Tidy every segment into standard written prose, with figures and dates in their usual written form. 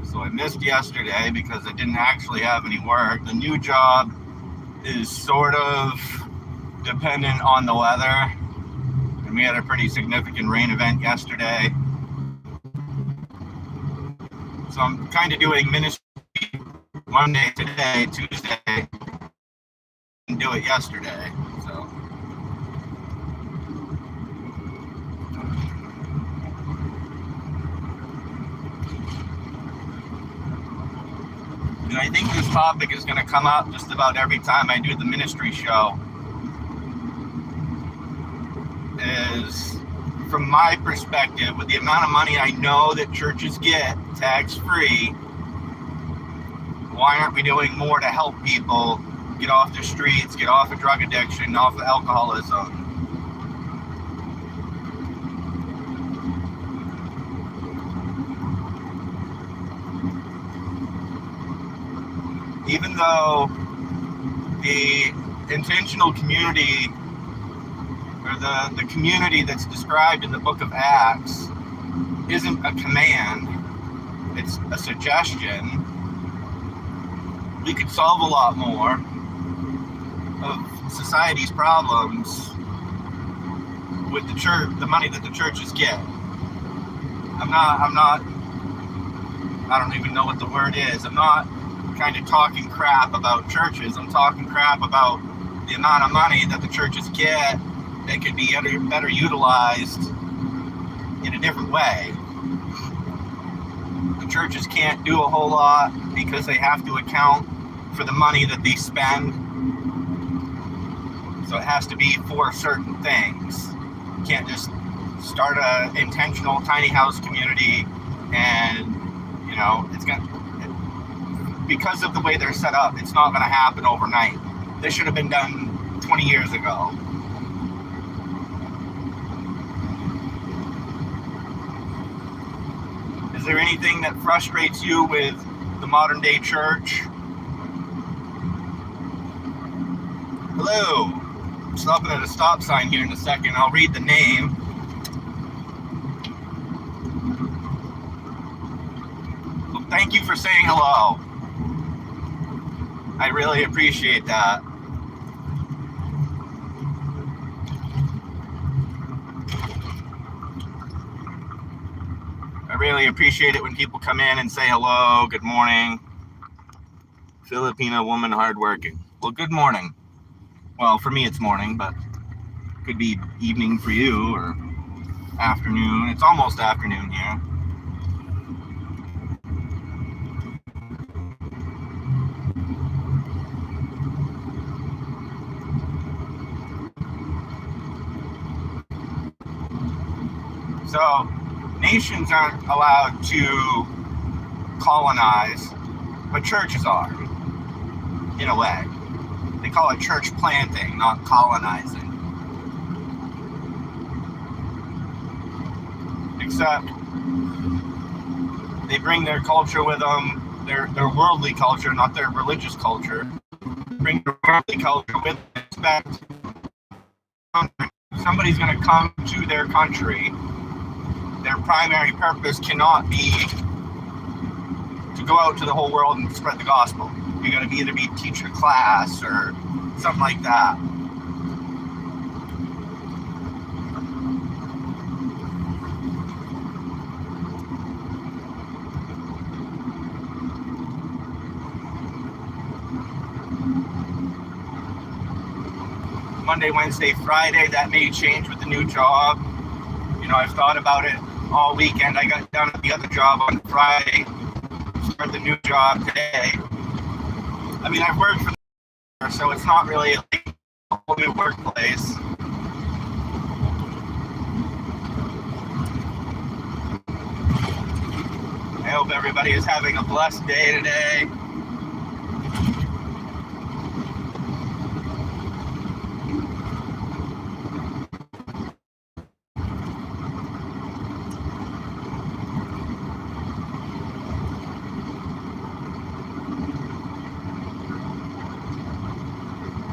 So I missed yesterday because I didn't actually have any work. The new job is sort of dependent on the weather, and we had a pretty significant rain event yesterday. So I'm kind of doing ministry Monday, today, Tuesday, and do it yesterday. So and I think this topic is going to come up just about every time I do the ministry show. Is from my perspective, with the amount of money I know that churches get tax-free, why aren't we doing more to help people get off the streets, get off of drug addiction, off of alcoholism? Even though the intentional community, or the community that's described in the book of Acts, isn't a command, it's a suggestion, we could solve a lot more of society's problems with the church, the money that the churches get. I don't even know what the word is. I'm not kind of talking crap about churches. I'm talking crap about the amount of money that the churches get that could be better utilized in a different way. The churches can't do a whole lot because they have to account for the money that they spend. So it has to be for certain things. You can't just start a intentional tiny house community and, you know, it's going to, because of the way they're set up, it's not going to happen overnight. This should have been done 20 years ago. Is there anything that frustrates you with the modern day church? Hello. I'm stopping at a stop sign here in a second. I'll read the name. Well, thank you for saying hello. I really appreciate that. I really appreciate it when people come in and say hello, good morning. Filipino woman, hardworking. Well, good morning. Well, for me it's morning, but it could be evening for you or afternoon. It's almost afternoon here. So, nations aren't allowed to colonize, but churches are, in a way. They call it church planting, not colonizing. Except they bring their culture with them, their worldly culture, not their religious culture. Bring their worldly culture with them. Expect somebody's going to come to their country. Their primary purpose cannot be to go out to the whole world and spread the gospel. You're going to either be teaching a class or something like that. Monday, Wednesday, Friday. That may change with the new job. I've thought about it all weekend. I got down at the other job on Friday, start the new job today. I mean, I've worked for the so it's not really a whole new workplace. I hope everybody is having a blessed day today.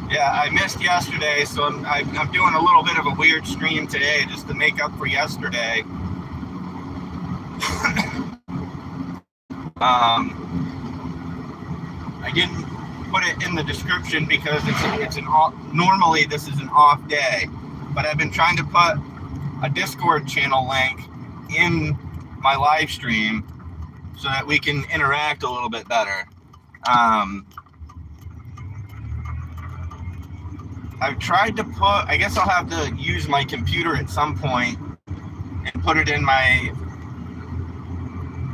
Yeah, I missed yesterday, so I'm doing a little bit of a weird stream today just to make up for yesterday. I didn't put it in the description because it's an off, normally this is an off day, but I've been trying to put a Discord channel link in my live stream so that we can interact a little bit better. I've tried to put, I guess I'll have to use my computer at some point and put it in my,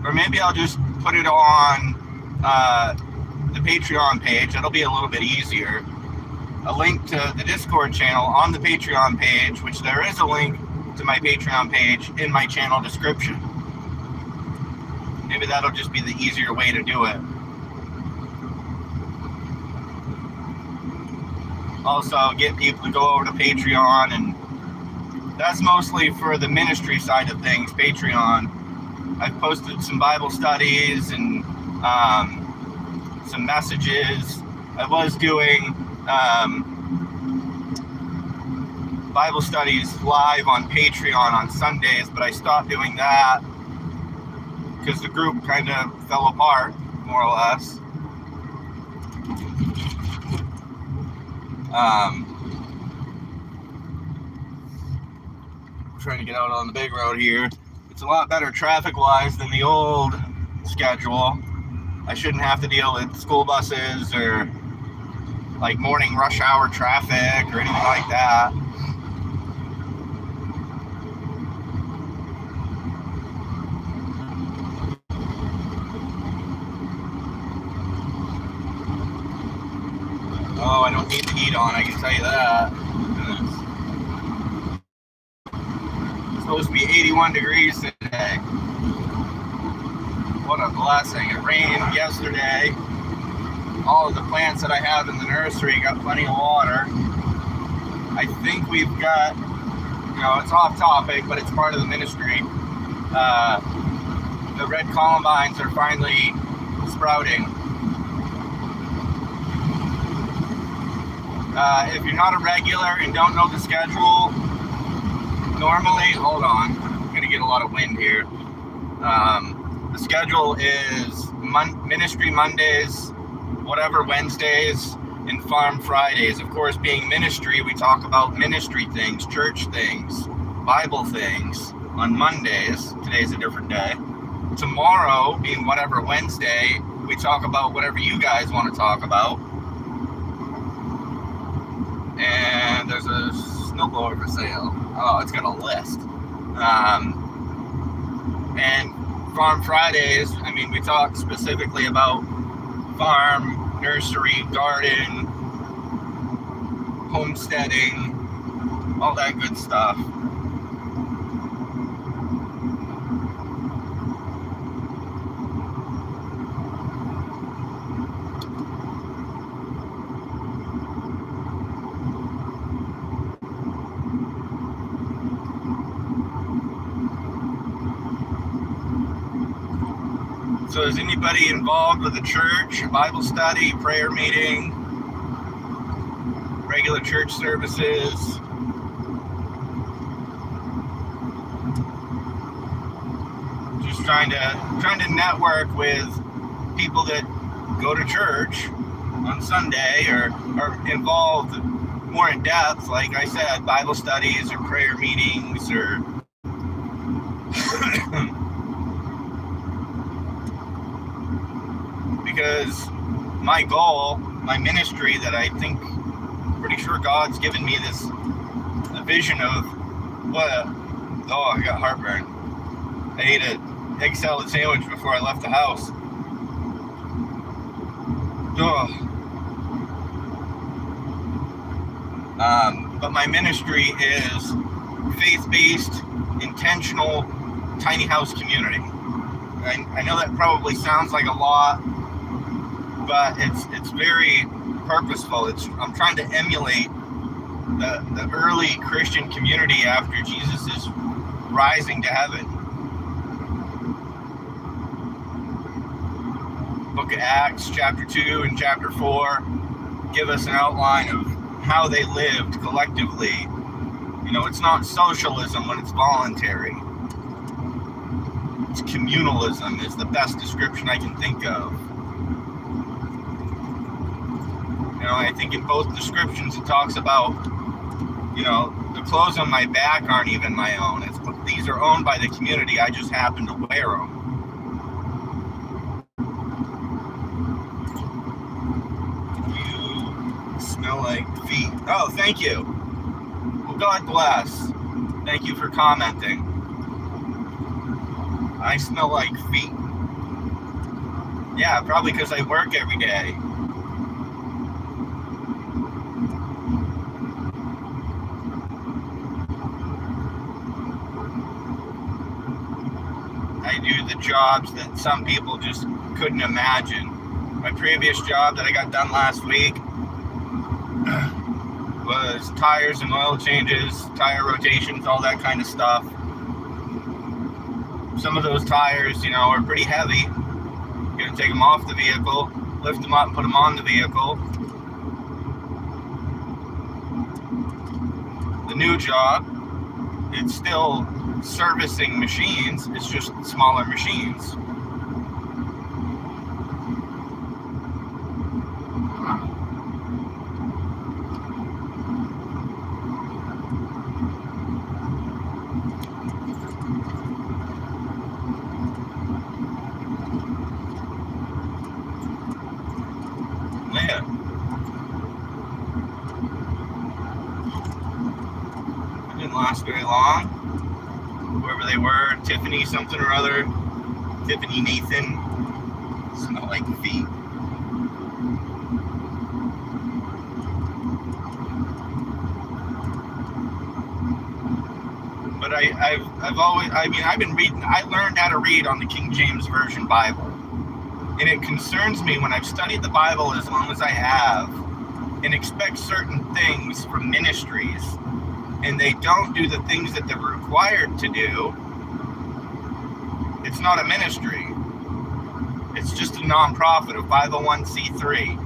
or maybe I'll just put it on the Patreon page. That'll be a little bit easier. A link to the Discord channel on the Patreon page, which there is a link to my Patreon page in my channel description. Maybe that'll just be the easier way to do it. Also, get people to go over to Patreon, and that's mostly for the ministry side of things, Patreon. I've posted some Bible studies and some messages. I was doing Bible studies live on Patreon on Sundays, but I stopped doing that because the group kind of fell apart, more or less. Trying to get out on the big road here. It's a lot better traffic-wise than the old schedule. I shouldn't have to deal with school buses or like morning rush hour traffic or anything like that. Oh, I don't need the heat on, I can tell you that. It's supposed to be 81 degrees today. What a blessing. It rained yesterday. All of the plants that I have in the nursery got plenty of water. I think we've got, it's off topic, but it's part of the ministry. The red columbines are finally sprouting. If you're not a regular and don't know the schedule, normally, hold on, I'm going to get a lot of wind here. The schedule is ministry Mondays, whatever Wednesdays, and farm Fridays. Of course, being ministry, we talk about ministry things, church things, Bible things on Mondays. Today's a different day. Tomorrow, being whatever Wednesday, we talk about whatever you guys want to talk about. And there's a snowblower for sale. Oh, it's got a list. And Farm Fridays, we talk specifically about farm, nursery, garden, homesteading, all that good stuff. So is anybody involved with the church, Bible study, prayer meeting, regular church services? Just trying to network with people that go to church on Sunday or are involved more in depth, like I said, Bible studies or prayer meetings or because my goal, my ministry that I think pretty sure God's given me this vision of what. Oh, I got heartburn. I ate an egg salad sandwich before I left the house. Oh. But my ministry is faith-based, intentional, tiny house community. I know that probably sounds like a lot, but it's very purposeful. I'm trying to emulate the early Christian community after Jesus' rising to heaven. Book of Acts, chapter 2 and chapter 4 give us an outline of how they lived collectively. You know, it's not socialism when it's voluntary. It's communalism is the best description I can think of. You know, I think in both descriptions it talks about, you know, the clothes on my back aren't even my own. These are owned by the community. I just happen to wear them. You smell like feet. Oh, thank you. Well, God bless. Thank you for commenting. I smell like feet. Yeah, probably because I work every day. I do the jobs that some people just couldn't imagine. My previous job that I got done last week was tires and oil changes, tire rotations, all that kind of stuff. Some of those tires, you know, are pretty heavy. You're going to take them off the vehicle, lift them up and put them on the vehicle. The new job, it's still servicing machines, it's just smaller machines. Last very long. Whoever they were, Tiffany something or other, Tiffany Nathan, smell like feet. But I've been reading. I learned how to read on the King James Version Bible, and it concerns me when I've studied the Bible as long as I have, and expect certain things from ministries, and they don't do the things that they're required to do. It's not a ministry. It's just a non-profit, a 501c3,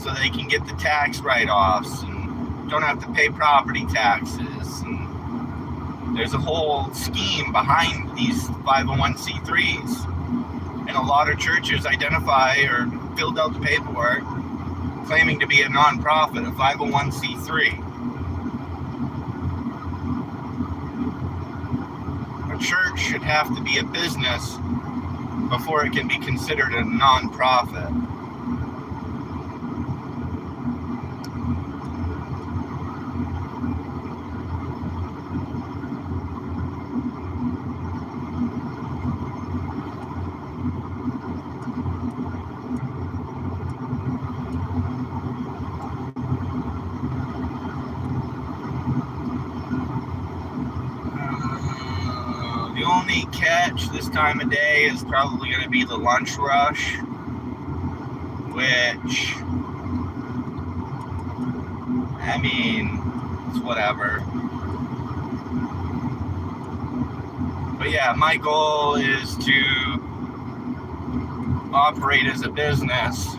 so they can get the tax write-offs and don't have to pay property taxes. And there's a whole scheme behind these 501c3s. And a lot of churches identify or filled out the paperwork claiming to be a non-profit, a 501c3. Church should have to be a business before it can be considered a non-profit. The only catch this time of day is probably going to be the lunch rush, which, I mean, it's whatever. But yeah, my goal is to operate as a business,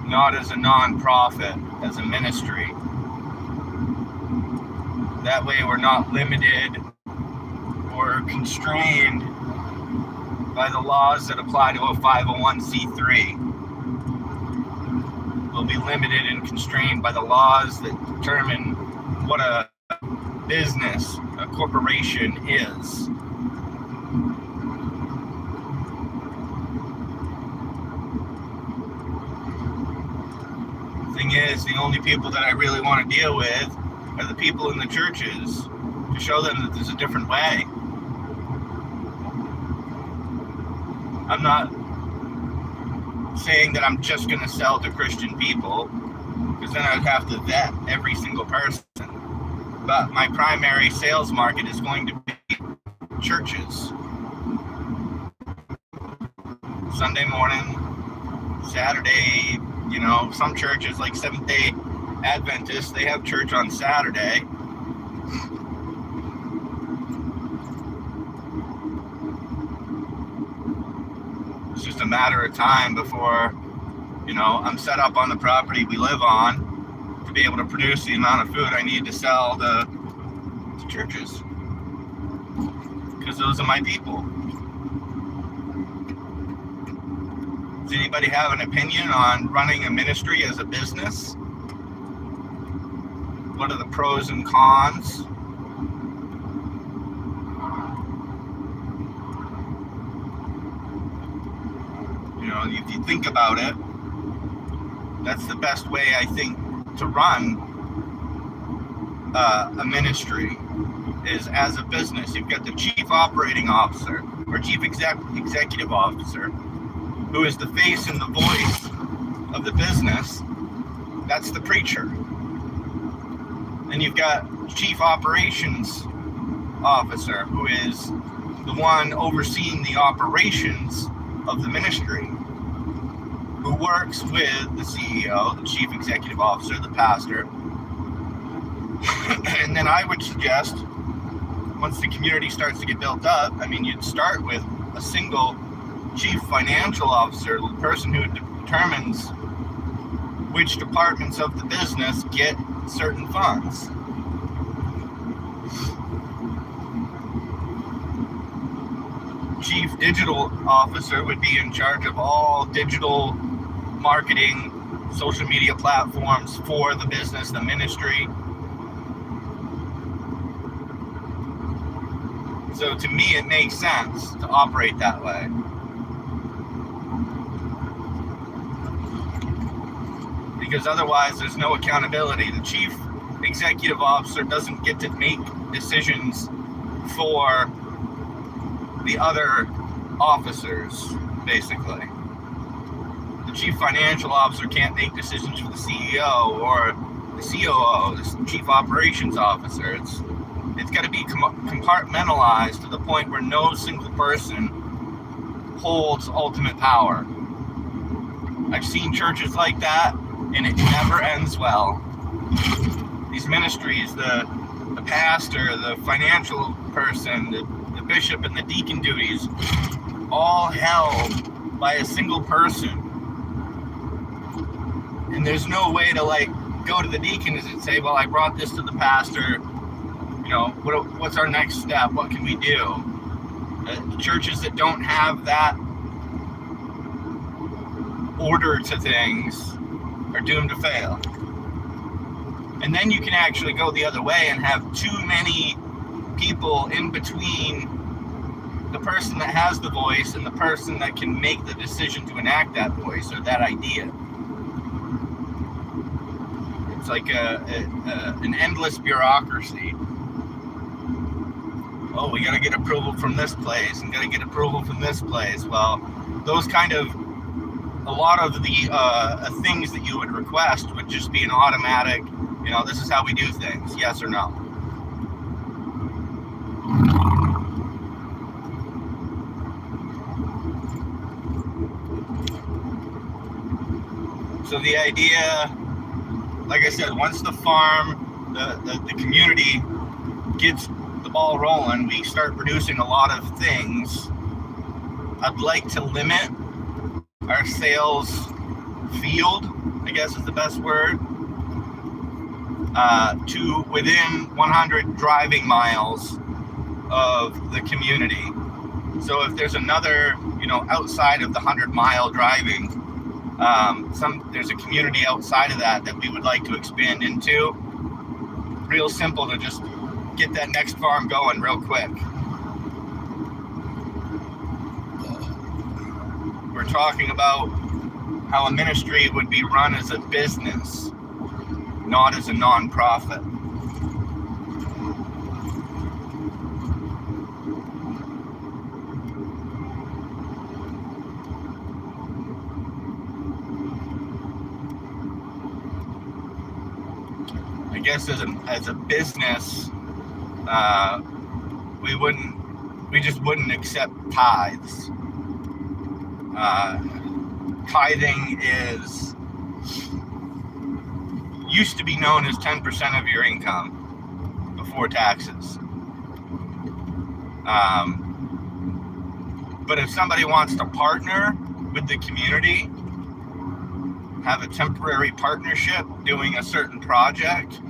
not as a non-profit, as a ministry. That way we're not limited or constrained by the laws that apply to a 501c3. We'll be limited and constrained by the laws that determine what a business, a corporation is. Thing is, the only people that I really want to deal with are the people in the churches, to show them that there's a different way. I'm not saying that I'm just going to sell to Christian people, because then I'd have to vet every single person. But my primary sales market is going to be churches. Sunday morning, Saturday, some churches like Seventh-day Adventists, they have church on Saturday. It's just a matter of time before, I'm set up on the property we live on to be able to produce the amount of food I need to sell to churches. Because those are my people. Does anybody have an opinion on running a ministry as a business? What are the pros and cons? If you think about it, that's the best way, I think, to run a ministry is as a business. You've got the chief operating officer or chief executive officer, who is the face and the voice of the business. That's the preacher. And you've got chief operations officer, who is the one overseeing the operations of the ministry, who works with the CEO, the chief executive officer, the pastor. And then I would suggest, once the community starts to get built up, you'd start with a single chief financial officer, the person who determines which departments of the business get certain funds. Chief digital officer would be in charge of all digital marketing, social media platforms for the business, the ministry. So to me, it makes sense to operate that way. Because otherwise, there's no accountability. The chief executive officer doesn't get to make decisions for the other officers, basically. The chief financial officer can't make decisions for the CEO or the COO, the chief operations officer. It's got to be compartmentalized to the point where no single person holds ultimate power. I've seen churches like that, and it never ends well. These ministries, the pastor, the financial person, the bishop, and the deacon duties, all held by a single person. And there's no way to go to the deacons and say, well, I brought this to the pastor, what's our next step? What can we do? Churches that don't have that order to things are doomed to fail. And then you can actually go the other way and have too many people in between the person that has the voice and the person that can make the decision to enact that voice or that idea. It's like an endless bureaucracy. Oh, we got to get approval from this place and got to get approval from this place. Well, those kind of, a lot of the things that you would request would just be an automatic, this is how we do things, yes or no. So the idea, like I said, once the farm, the community gets the ball rolling, we start producing a lot of things. I'd like to limit our sales field, I guess is the best word, to within 100 driving miles of the community. So if there's another, outside of the 100-mile driving, there's a community outside of that we would like to expand into. Real simple to just get that next farm going real quick. We're talking about how a ministry would be run as a business. not as a nonprofit. I guess as a business, we just wouldn't accept tithes. Tithing used to be known as 10% of your income before taxes. But if somebody wants to partner with the community, have a temporary partnership doing a certain project,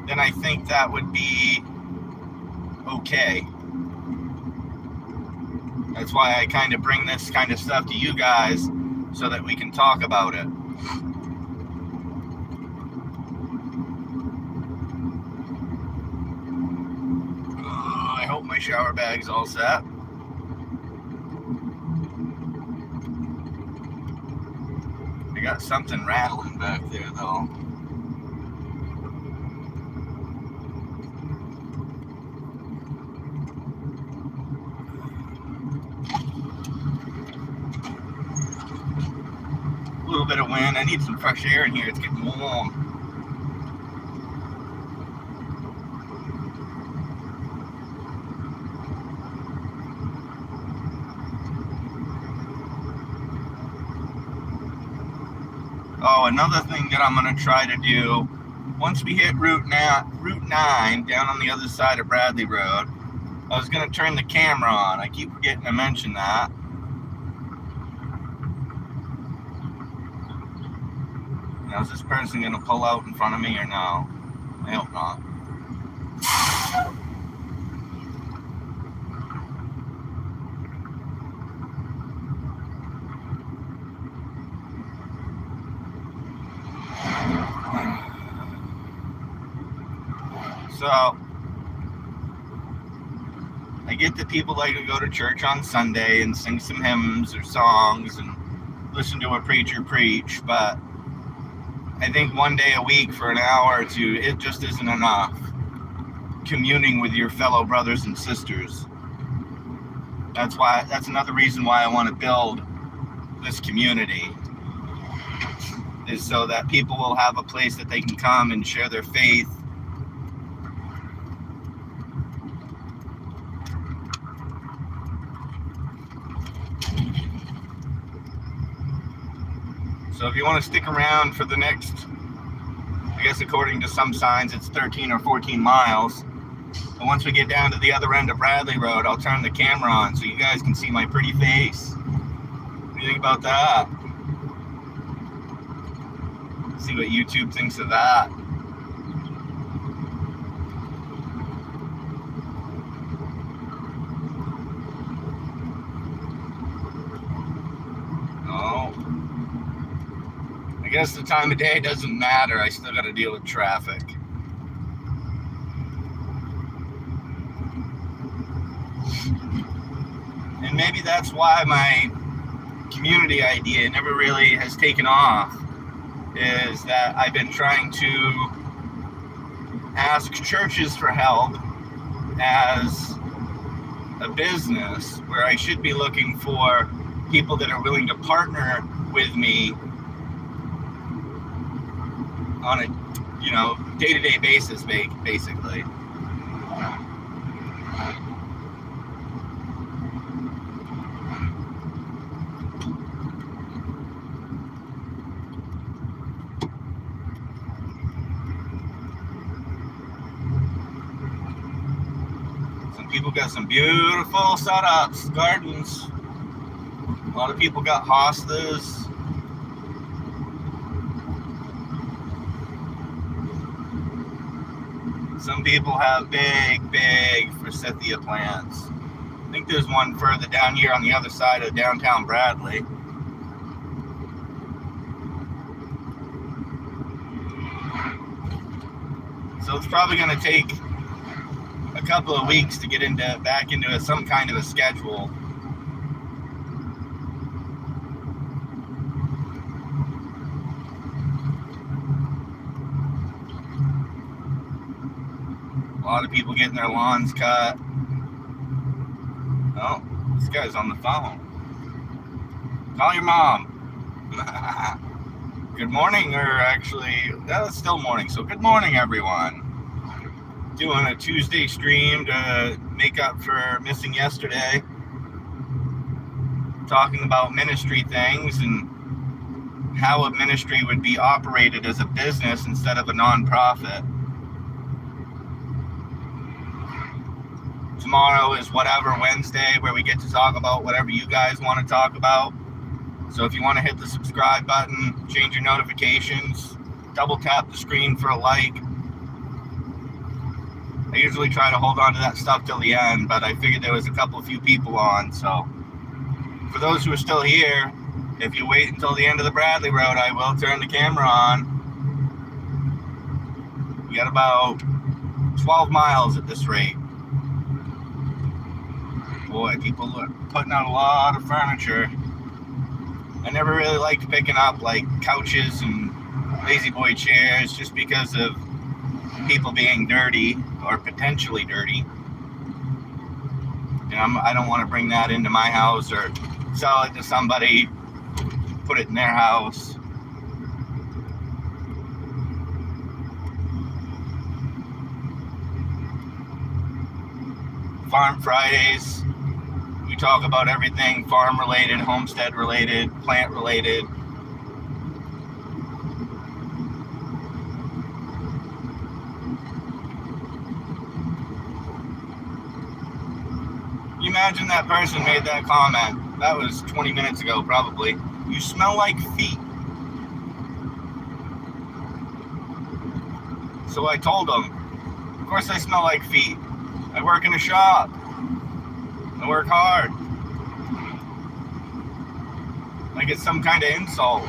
then I think that would be okay. That's why I kind of bring this kind of stuff to you guys so that we can talk about it. I hope my shower bag's all set. I got something rattling back there though. A little bit of wind. I need some fresh air in here. It's getting warm. Oh, another thing that I'm going to try to do, once we hit Route 9 down on the other side of Bradley Road, I was going to turn the camera on. I keep forgetting to mention that. Now, is this person going to pull out in front of me or no? I hope not. So, I get that people like to go to church on Sunday and sing some hymns or songs and listen to a preacher preach, but I think one day a week for an hour or two, it just isn't enough. Communing with your fellow brothers and sisters. That's another reason why I want to build this community, is so that people will have a place that they can come and share their faith. So if you want to stick around for the next, I guess according to some signs, it's 13 or 14 miles. And once we get down to the other end of Bradley Road, I'll turn the camera on so you guys can see my pretty face. What do you think about that? See what YouTube thinks of that. I guess the time of day doesn't matter. I still got to deal with traffic. And maybe that's why my community idea never really has taken off, is that I've been trying to ask churches for help as a business, where I should be looking for people that are willing to partner with me on a day-to-day basis, basically. Some people got some beautiful setups, gardens. A lot of people got hostas. Some people have big forsythia plants. I think there's one further down here on the other side of downtown Bradley. So it's probably going to take a couple of weeks to get back into some kind of a schedule. lot of people getting their lawns cut. Oh, this guy's on the phone. Call your mom. Good morning, or actually, it's still morning, so good morning, everyone. Doing a Tuesday stream to make up for missing yesterday. Talking about ministry things and how a ministry would be operated as a business instead of a nonprofit. Tomorrow is Whatever Wednesday, where we get to talk about whatever you guys want to talk about. So if you want to hit the subscribe button, change your notifications, double tap the screen for a like. I usually try to hold on to that stuff till the end, but I figured there was a few people on. So for those who are still here, if you wait until the end of the Bradley Road, I will turn the camera on. We got about 12 miles at this rate. Boy, people are putting out a lot of furniture. I never really liked picking up like couches and lazy boy chairs just because of people being dirty or potentially dirty. And I don't want to bring that into my house or sell it to somebody, put it in their house. Farm Fridays. We talk about everything farm related, homestead related, plant related. You imagine that person made that comment. That was 20 minutes ago, probably. You smell like feet. So I told him, of course I smell like feet. I work in a shop. I work hard. Like it's some kind of insult.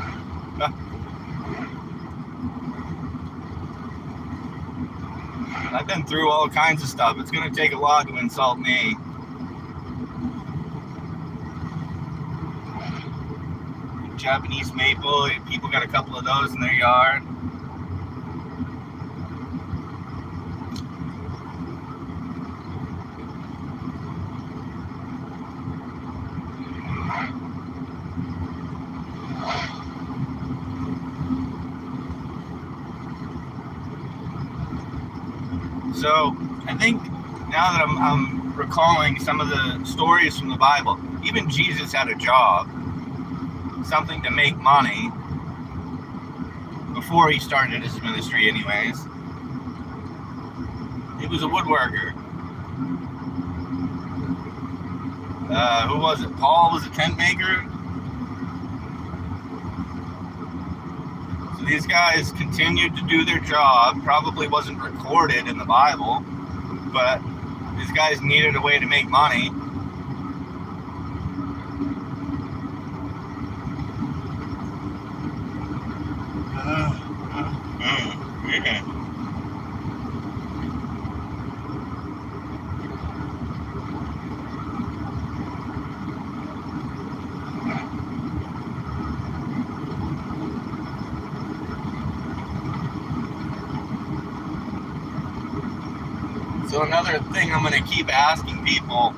I've been through all kinds of stuff. It's going to take a lot to insult me. Japanese maple, people got a couple of those in their yard. So I think now that I'm recalling some of the stories from the Bible, even Jesus had a job, something to make money before he started his ministry anyways. He was a woodworker. Who was it? Paul was a tent maker. So these guys continued to do their job. Probably wasn't recorded in the Bible, but these guys needed a way to make money. Yeah. So another thing I'm going to keep asking people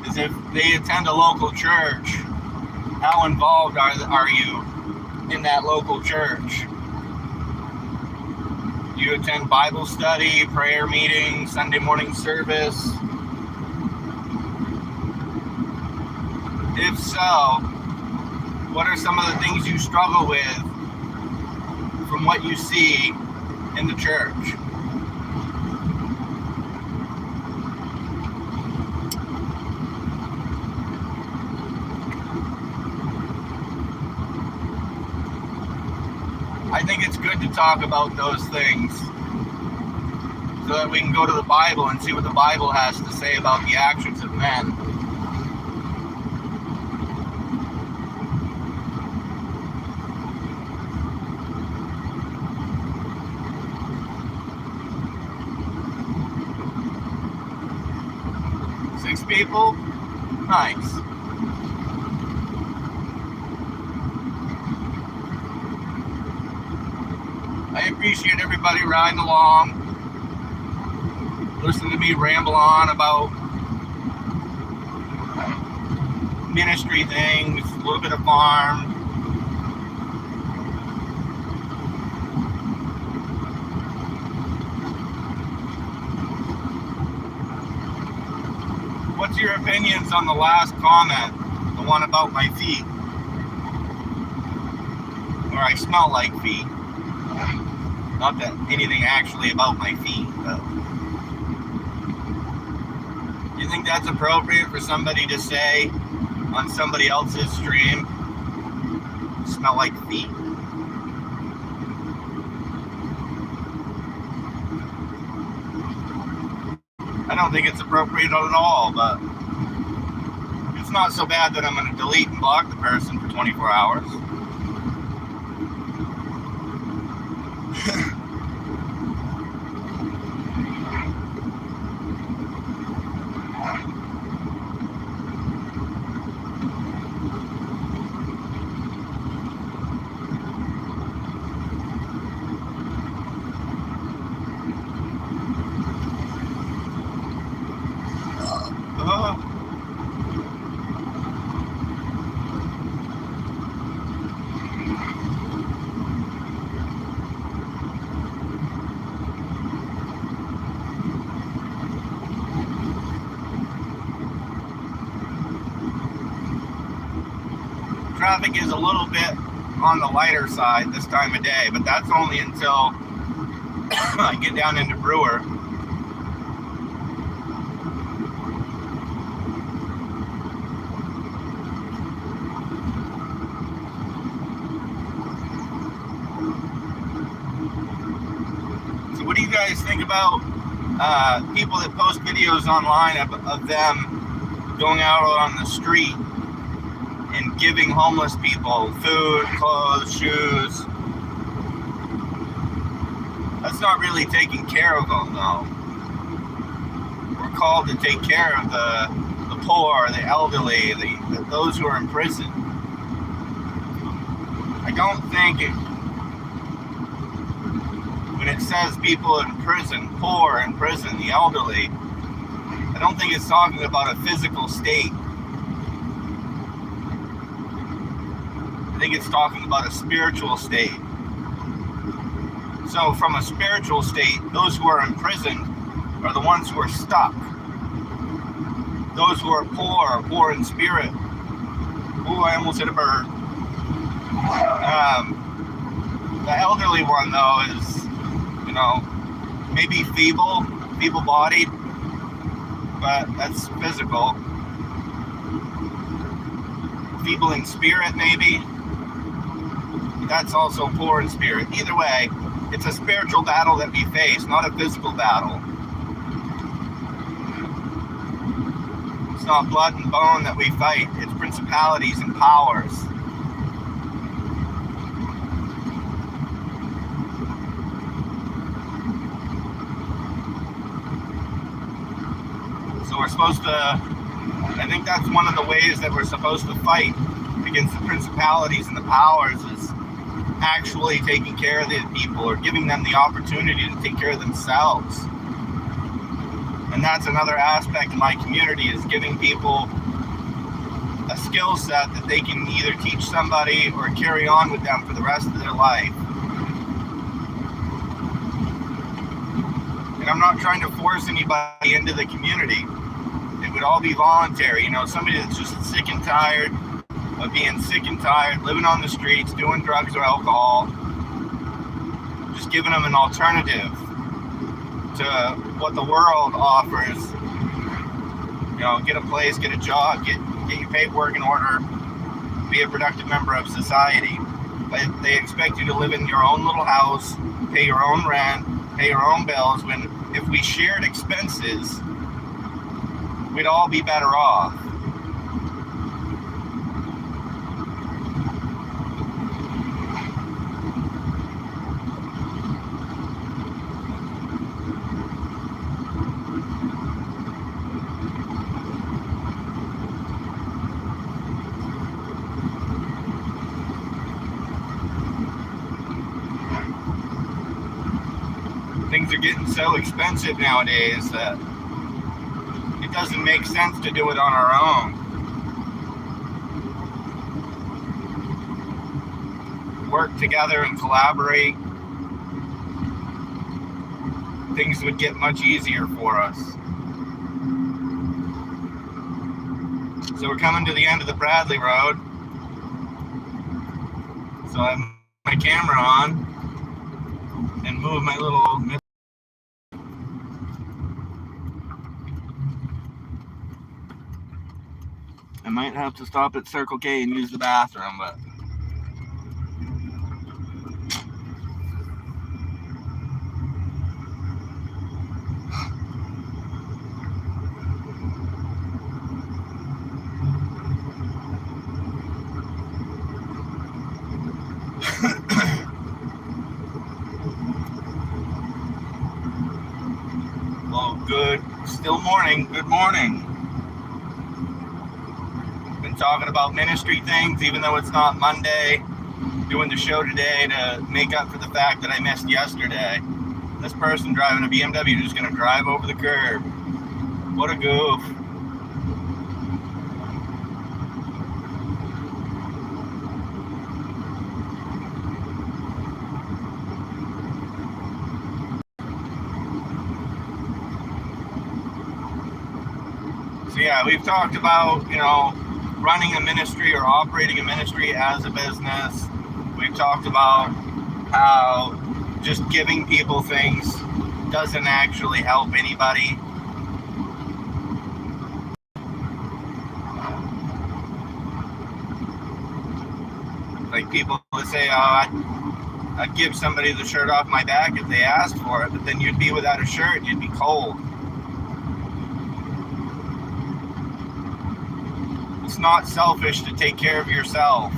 is if they attend a local church, how involved are you in that local church? Do you attend Bible study, prayer meeting, Sunday morning service? If so, what are some of the things you struggle with from what you see in the church? I think it's good to talk about those things so that we can go to the Bible and see what the Bible has to say about the actions of men. Six people? Nice. I appreciate everybody riding along. listen to me ramble on about ministry things, a little bit of farm. What's your opinions on the last comment, the one about my feet? Or I smell like feet. Not that anything actually about my feet, but do you think that's appropriate for somebody to say on somebody else's stream? Smell like feet? I don't think it's appropriate at all, but it's not so bad that I'm going to delete and block the person for 24 hours. Traffic is a little bit on the lighter side this time of day, but that's only until I get down into Brewer. So what do you guys think about people that post videos online of them going out on the street and giving homeless people food, clothes, shoes? That's not really taking care of them, though. We're called to take care of the poor, the elderly, those who are in prison. I don't think when it says people in prison, poor in prison, the elderly, I don't think it's talking about a physical state. I think it's talking about a spiritual state. So from a spiritual state, those who are imprisoned are the ones who are stuck. Those who are poor in spirit. Ooh, I almost hit a bird. The elderly one, though, is, maybe feeble-bodied, but that's physical. Feeble in spirit, maybe. That's also poor in spirit. Either way, it's a spiritual battle that we face, not a physical battle. It's not blood and bone that we fight. It's principalities and powers. So we're supposed to, I think that's one of the ways that we're supposed to fight against the principalities and the powers, is actually taking care of the people or giving them the opportunity to take care of themselves. And that's another aspect of my community, is giving people a skill set that they can either teach somebody or carry on with them for the rest of their life. And I'm not trying to force anybody into the community. It would all be voluntary. Somebody that's just sick and tired of being sick and tired, living on the streets, doing drugs or alcohol, just giving them an alternative to what the world offers. Get a place, get a job, get your paperwork in order, be a productive member of society. But they expect you to live in your own little house, pay your own rent, pay your own bills, when if we shared expenses, we'd all be better off. Things things are getting so expensive nowadays that it doesn't make sense to do it on our own. Work together and collaborate, things would get much easier for us. So we're coming to the end of the Bradley Road. So I have my camera on and move my little... I might have to stop at Circle K and use the bathroom, but... Well, still morning, good morning. Been talking about ministry things, even though it's not Monday. Doing the show today to make up for the fact that I missed yesterday. This person driving a BMW just gonna drive over the curb. What a goof. So yeah, we've talked about, running a ministry or operating a ministry as a business. We've talked about how just giving people things doesn't actually help anybody. Like people would say, I'd give somebody the shirt off my back if they asked for it, but then you'd be without a shirt, you'd be cold. It's not selfish to take care of yourself.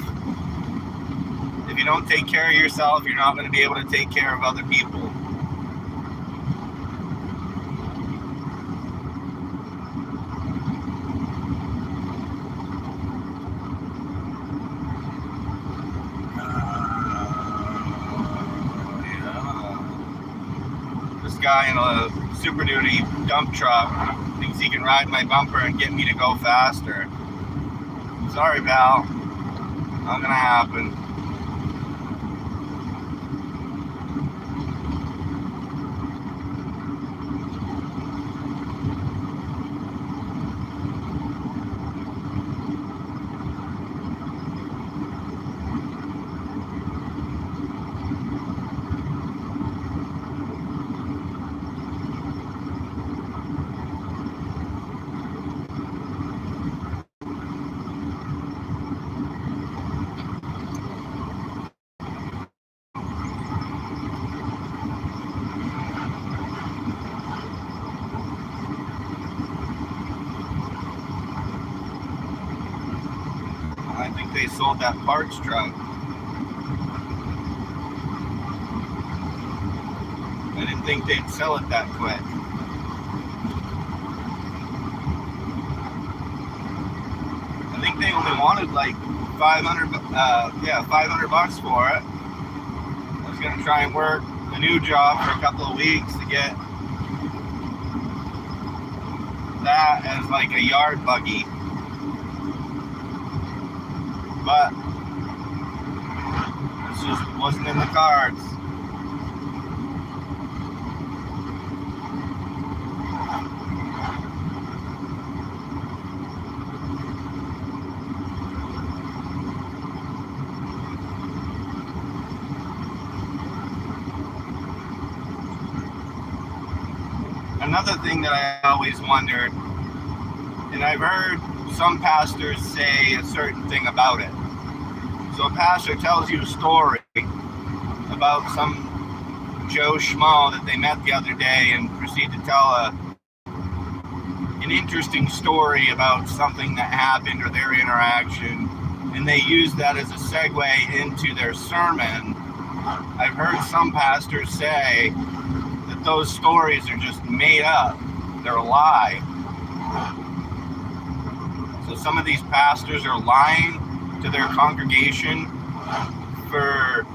If you don't take care of yourself, you're not going to be able to take care of other people. This guy in a Super Duty dump truck thinks he can ride my bumper and get me to go faster. Sorry, pal. Not gonna happen. I think they sold that parts truck. I didn't think they'd sell it that quick. I think they only wanted like $500 bucks for it. I was gonna try and work a new job for a couple of weeks to get that as like a yard buggy. But this just wasn't in the cards. Another thing that I always wondered, and I've heard some pastors say a certain thing about it. So a pastor tells you a story about some Joe Schmo that they met the other day and proceed to tell an interesting story about something that happened or their interaction, and they use that as a segue into their sermon. I've heard some pastors say that those stories are just made up. They're a lie. So some of these pastors are lying to their congregation for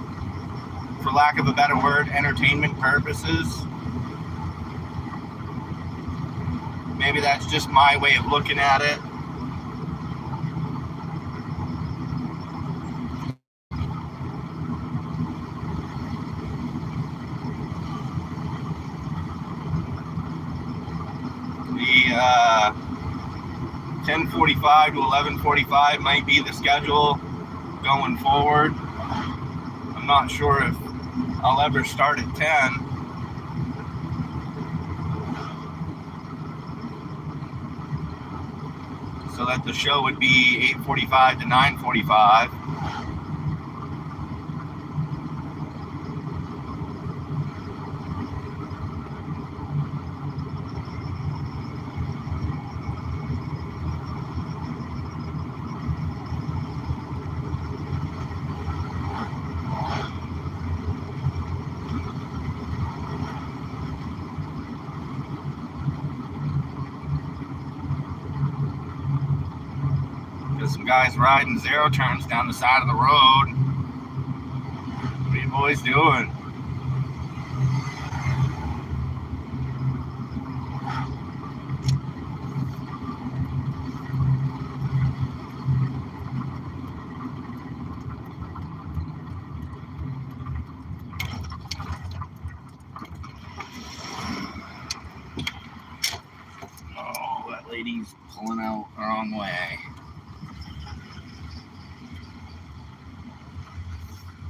lack of a better word, entertainment purposes. Maybe that's just my way of looking at it. The 10:45 to 11:45 might be the schedule going forward. I'm not sure if I'll ever start at 10. So that the show would be 8:45 to 9:45. There's some guys riding zero turns down the side of the road. What are you boys doing? Oh, that lady's pulling out the wrong way.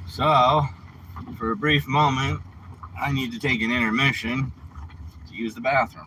So, for a brief moment, I need to take an intermission to use the bathroom.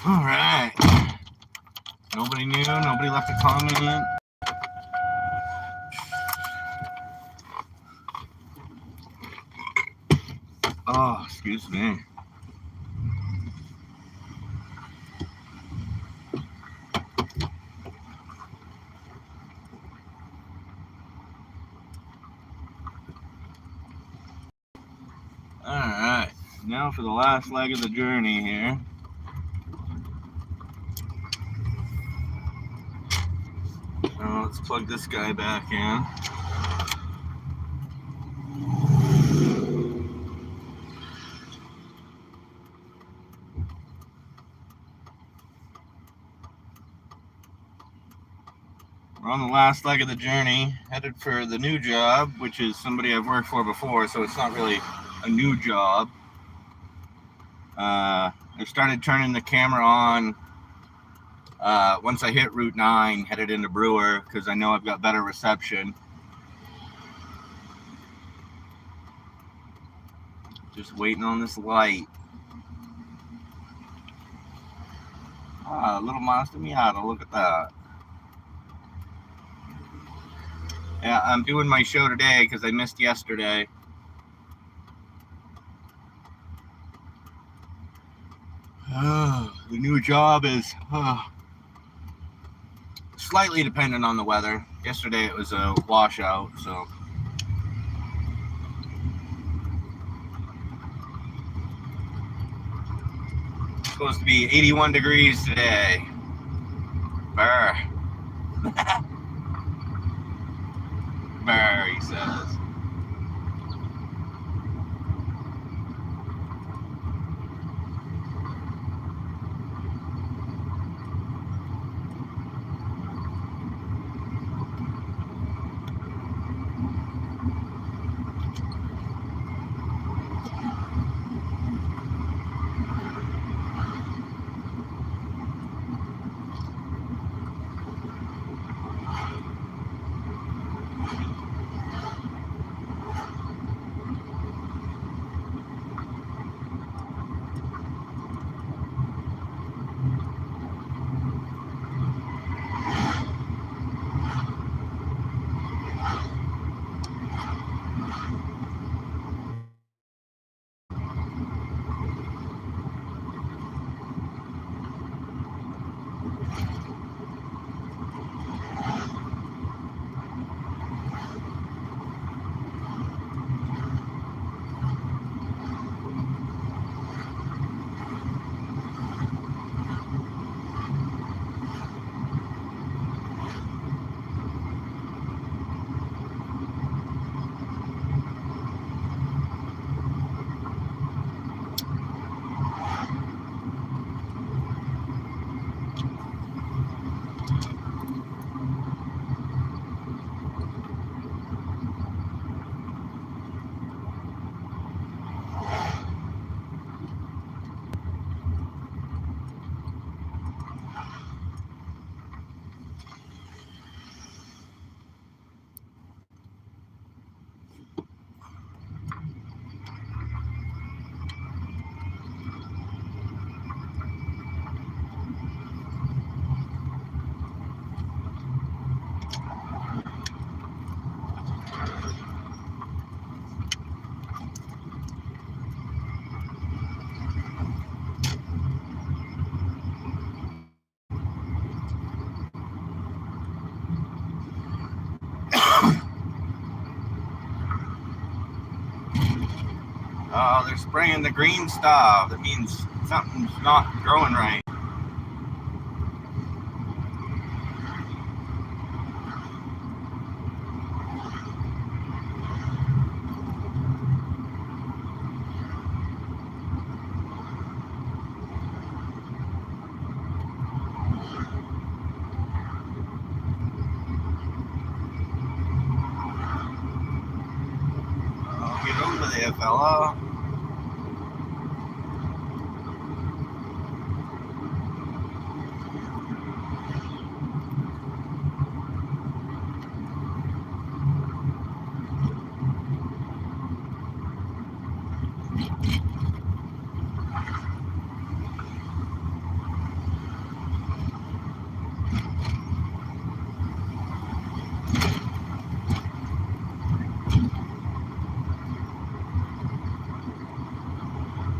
All right. Nobody new, nobody left a comment. Oh, excuse me. All right. Now for the last leg of the journey here. Let's plug this guy back in. We're on the last leg of the journey, headed for the new job, which is somebody I've worked for before, so it's not really a new job. I started turning the camera on once I hit Route 9, headed into Brewer, because I know I've got better reception. Just waiting on this light. Ah, little Mazda Miata, look at that. Yeah, I'm doing my show today because I missed yesterday. The new job is slightly dependent on the weather. Yesterday it was a washout, so. It's supposed to be 81 degrees today. Brr. Brr, he says. Oh, they're spraying the green stuff. That means something's not growing right. Oh, get over there, fella.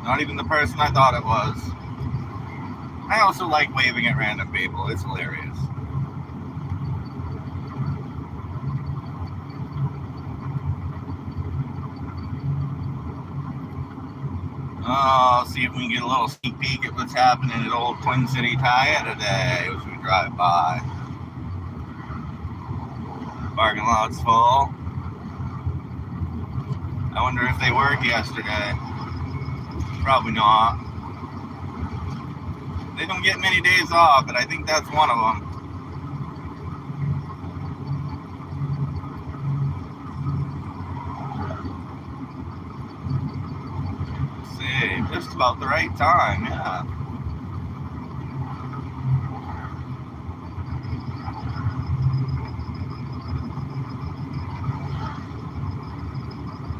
Not even the person I thought it was. I also like waving at random people. It's hilarious. See if we can get a little sneak peek at what's happening at Old Twin City Tire today as we drive by. Parking lot's full. I wonder if they worked yesterday. Probably not. They don't get many days off, but I think that's one of them. Just about the right time, yeah.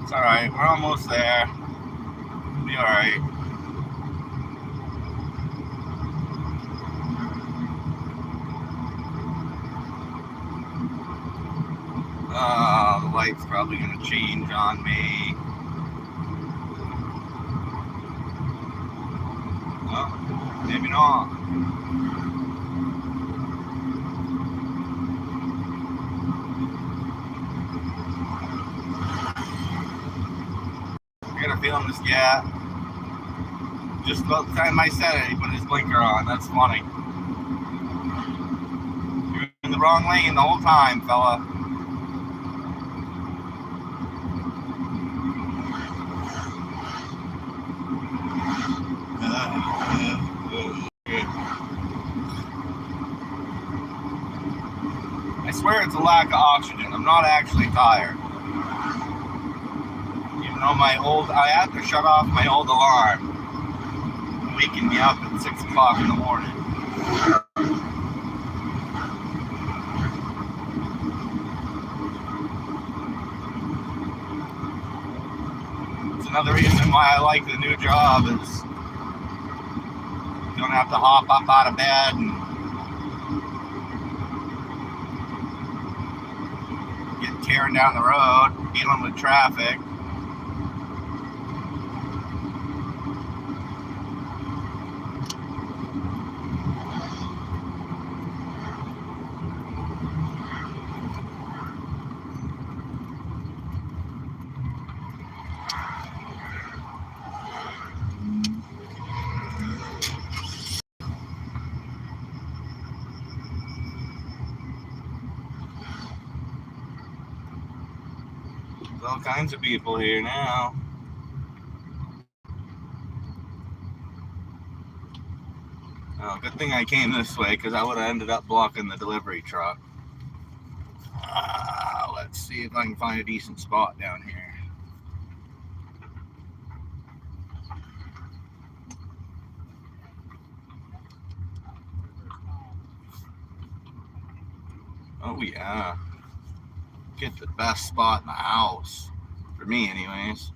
It's alright, we're almost there. We'll be alright. The light's probably gonna change on me. Oh, maybe not. I got a feeling this guy, just about the time I said it, he put his blinker on. That's funny. You're in the wrong lane the whole time, fella. I swear it's a lack of oxygen. I'm not actually tired. Even though I had to shut off my old alarm, waking me up at 6 o'clock in the morning. It's another reason why I like the new job is you don't have to hop up out of bed and get tearing down the road, dealing with traffic. There's all kinds of people here now. Oh, good thing I came this way because I would have ended up blocking the delivery truck. Let's see if I can find a decent spot down here. Oh yeah. Get the best spot in the house. For me anyways.